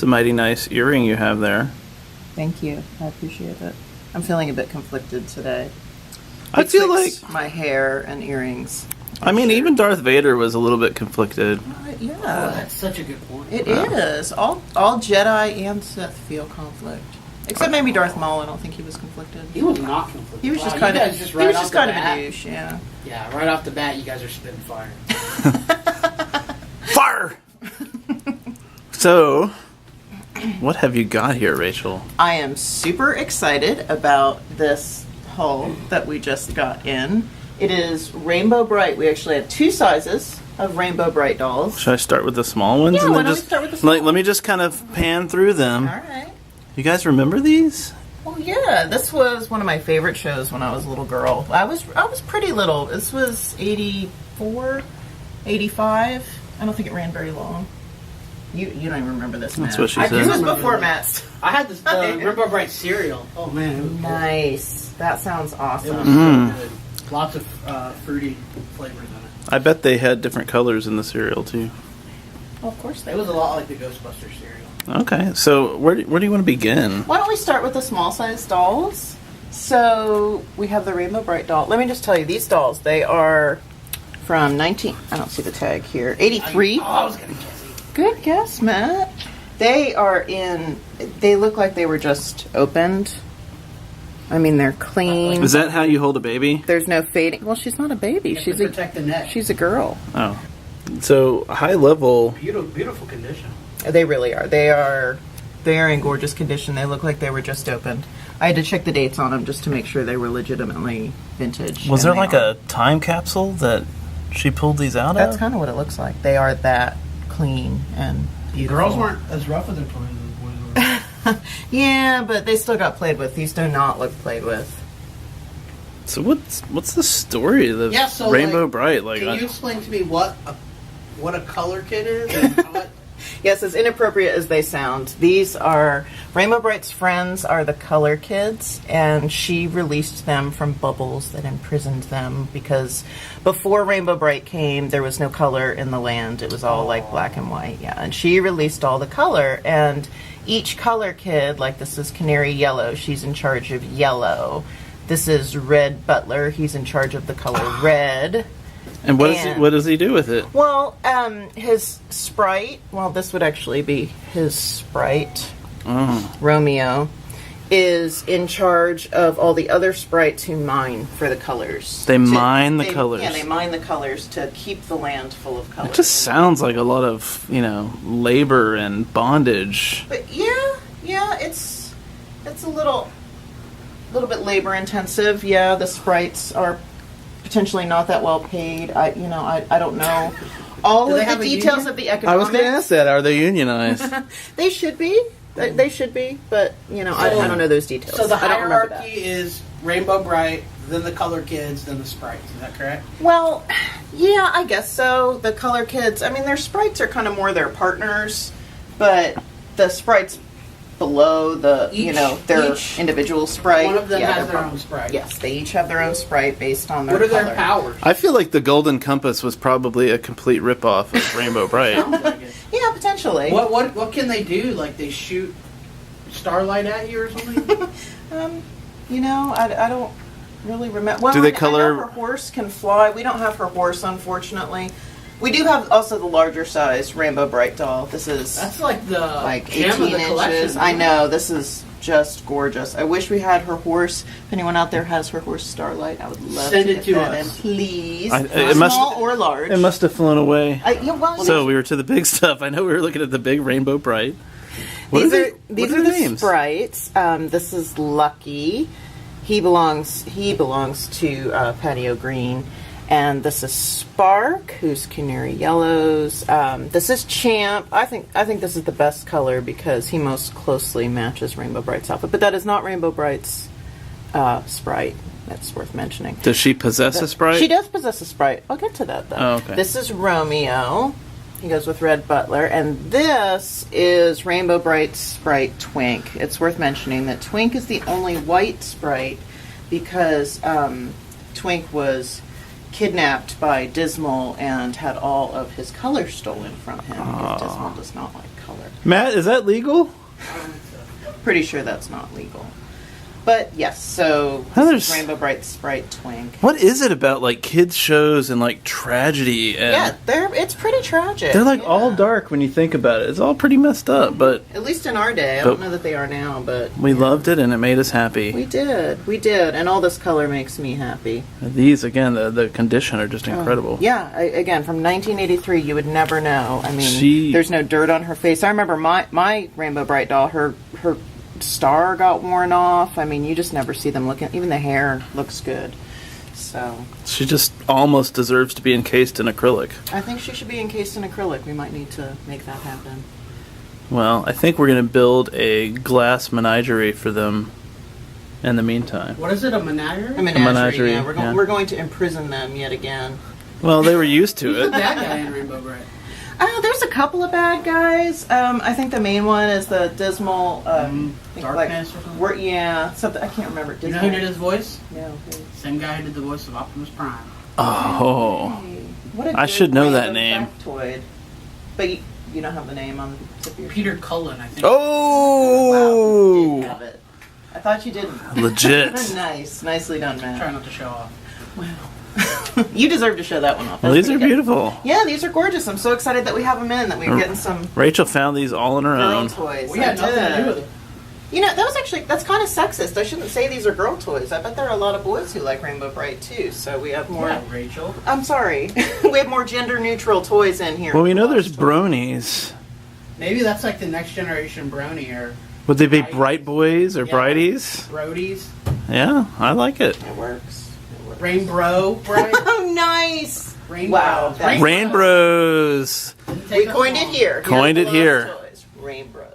It's a mighty nice earring you have there. Thank you. I appreciate it. I'm feeling a bit conflicted today. I feel like my hair and earrings. I mean, even Darth Vader was a little bit conflicted. Yeah. Oh, that's such a good point. It is. All Jedi and Sith feel conflict. Except maybe Darth Maul. I don't think he was conflicted. He was not conflicted. He was just Wow, kind of. just He was right just off the kind of bat. a douche. Yeah. Yeah, right off the bat, you guys are spitting fire. Fire! So, what have you got here, Rachel? I am super excited about this haul that we just got in. It is Rainbow Brite. We actually have 2 sizes of Rainbow Brite dolls. Should I start with the small ones? Yeah, and why then don't we just start with the small let me just kind of pan through them. All right. You guys remember these? Well, yeah, this was one of my favorite shows when I was a little girl. I was pretty little. This was 84, 85. I don't think it ran very long. You don't even remember this, Matt. That's what she I said. do This was remember before this. Matt's. I had this Rainbow Brite cereal. Oh man, it was cool. Nice. That sounds It awesome. was so good. Lots of fruity flavors in it. I bet they had different colors in the cereal too. Well, of course they It was would. a lot like the Ghostbusters cereal. Okay, so where do you want to begin? Why don't we start with the small size dolls? So we have the Rainbow Brite doll. Let me just tell you, these dolls, they are from I don't see the tag here, 83. I was gonna guess it. Good guess, Matt. They look like they were just opened. I mean, they're clean. Is that how you hold a baby? There's no fading. Well, she's not a baby. You have She's to protect the neck. she's a girl. Oh. So, high level. Beautiful condition. They really are. They are in gorgeous condition. They look like they were just opened. I had to check the dates on them just to make sure they were legitimately vintage. Was and there they like are. a time capsule that she pulled these out That's of? kind of what it looks like. They are that clean and beautiful. Girls weren't as rough as their toys as boys were. Yeah, but they still got played with. These do not look played with. So what's the story of the Yeah, so, Rainbow like, Brite? Like, Can you explain to me what a color kid is? And what? Yes, as inappropriate as they sound, these are Rainbow Brite's friends are the Color Kids, and she released them from bubbles that imprisoned them because before Rainbow Brite came, there was no color in the land. It was all like black and white, yeah. And she released all the color, and each Color Kid, like this is Canary Yellow, she's in charge of yellow. This is Red Butler, he's in charge of the color red. and what does he do with it? Well, his sprite, well, this would actually be his sprite, Romeo, is in charge of all the other sprites who mine for the colors. They mine the colors. Yeah, they mine the colors to keep the land full of colors. It just sounds like a lot of, labor and bondage. But yeah, it's a little bit labor intensive. Yeah, the sprites are potentially not that well paid. I don't know all Do they of have the a details union? of the I economics. was going to ask that. Are they unionized? They should be. They should be, but I don't know those details. So the I don't remember hierarchy that. is Rainbow Brite, then the Color Kids, then the Sprites. Is that correct? Well, yeah, I guess so. The Color Kids, I mean, their sprites are kind of more their partners, but the sprites below their Each individual sprite. one of them yeah, has they're their own sprite. Yes, they each have their own sprite based on their What are color. their powers? I feel like the Golden Compass was probably a complete ripoff of Rainbow Brite. Sounds like it. Yeah, potentially. What can they do? Like they shoot starlight at you or something? I don't really remember. Well, Do they I know color- her horse can fly. We don't have her horse, unfortunately. We do have also the larger size Rainbow Brite doll. This is That's like the like gem 18 of the collection. inches. I know, this is just gorgeous. I wish we had her horse. If anyone out there has her horse Starlight, I would love Send to it get to that us. in, please. it must- Small or large. It must have flown away. Well, So we were to the big stuff. I know we were looking at the big Rainbow Brite. What these are are they- these what are the names? sprites. This is Lucky. He belongs to Patio Green. And this is Spark, who's Canary Yellows. This is Champ. I think this is the best color because he most closely matches Rainbow Brite's outfit. But that is not Rainbow Brite's sprite. That's worth mentioning. Does she possess a sprite? She does possess a sprite. I'll get to that though. Oh, okay. This is Romeo. He goes with Red Butler. And this is Rainbow Brite's sprite Twink. It's worth mentioning that Twink is the only white sprite because Twink was kidnapped by Dismal and had all of his color stolen from him because Dismal does not like color. Matt, is that legal? Pretty sure that's not legal. But yes, so Heather's- this is Rainbow Brite Sprite Twink. What is it about like kids shows and like tragedy and Yeah, it's pretty tragic. they're like yeah. all dark when you think about it. It's all pretty messed up, but At least in our day. I don't know that they are now, but we loved it and it made us happy. we did, and all this color makes me happy. These again, the condition are just incredible. Yeah, again, from 1983, you would never know. I mean, She- there's no dirt on her face. I remember my Rainbow Brite doll, her star got worn off. I mean, you just never see them looking. Even the hair looks good. So She just almost deserves to be encased in acrylic. I think she should be encased in acrylic. We might need to make that happen. Well, I think we're going to build a glass menagerie for them in the meantime. What is it? A menagerie? A menagerie. menagerie, Yeah, yeah. we're going to imprison them yet again. Well, they were used to Who's it. that guy in Rainbow Brite? There's a couple of bad guys. I think the main one is the dismal. I think Darkness or something? Yeah, something I can't remember. You know who did his voice? No. who? Same guy who did the voice of Optimus Prime. Oh. Hey, what a I good should know random that name. factoid. But you don't have the name on the tip of your Peter Cullen, I think. Wow, you did Oh! have it. I thought you didn't. Legit. Nice. Nicely done, Try Matt. not to show off. You deserve to show that one off. Well, That's these are pretty good. beautiful. Yeah, these are gorgeous. I'm so excited that we have them in, that we're getting some Rachel found these all on her girl own. toys. We had I nothing to did. do with it. You know, that's kind of sexist. I shouldn't say these are girl toys. I bet there are a lot of boys who like Rainbow Brite too. So we have more. Yeah, Rachel. I'm sorry. We have more gender neutral toys in here. Well, we know there's bronies. Maybe that's like the next generation brony or Would they be Bright. bright boys or Yeah. brighties? Brodies. Yeah, I like it. It works. It works. Rainbow Brite. Oh, nice. Rainbow. Wow, that's- Rain Bros. We coined it here. Coined it Here's the here. Lost Toys. Rainbow.